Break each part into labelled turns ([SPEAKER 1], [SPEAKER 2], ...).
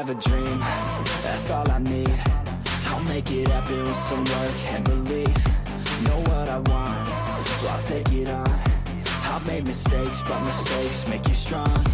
[SPEAKER 1] have a dream, that's all I need. I'll make it happen with some work and belief. Know what I want, so I'll take it on. I've made mistakes, but mistakes make you strong.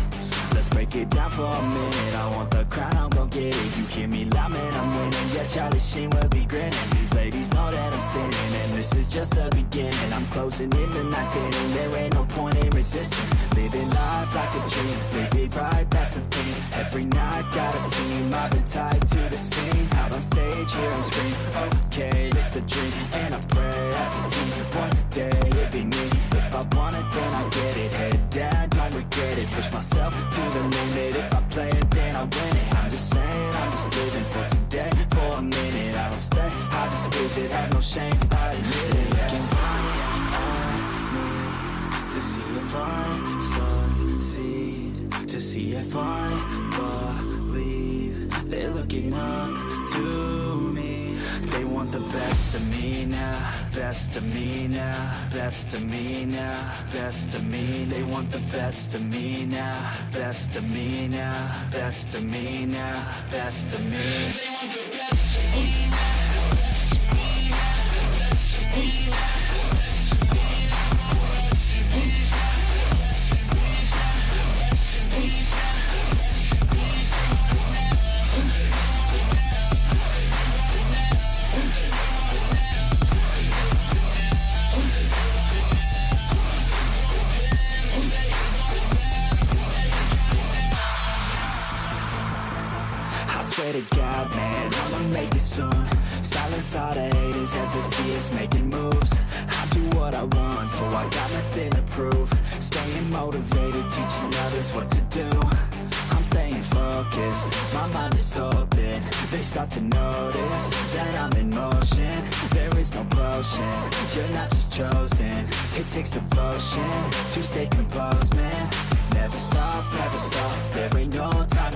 [SPEAKER 1] Let's break it down for a minute. I want the crown, I'm gon' get it. You hear me loud, man, I'm winning. Yeah, Charlie Sheen will be grinning. These ladies know that I'm sinning, and this is just the beginning. I'm closing in the night inning. There ain't no point in resisting. Living life like a dream, live it right, that's the thing. Every night, got a team, I've been tied to the scene. Out on stage, here I'm screaming, okay, it's a dream. And I pray as a team, one day it'll be me. If I want it, then I get it. Head down, don't regret it. Push myself to the limit. If I play it, then I win it. I'm just saying, I'm just living for today. For a minute, I don't stay, I just visit. Have no shame, I admit it. Looking right at me to see if I succeed, to see if I believe. They're looking up to me. They want the best of me now, best of me now, best of me now, best of me. They want the best of me now, best of me now, best of me now, best of me. They want the best of me now. Swear to God, man, I'ma make it soon. Silence all the haters as they see us making moves. I do what I want, so I got nothing to prove. Staying motivated, teaching others what to do. I'm staying focused, my mind is open. They start to notice that I'm in motion. There is no potion, you're not just chosen. It takes devotion to stay composed, man. Never stop, there ain't no time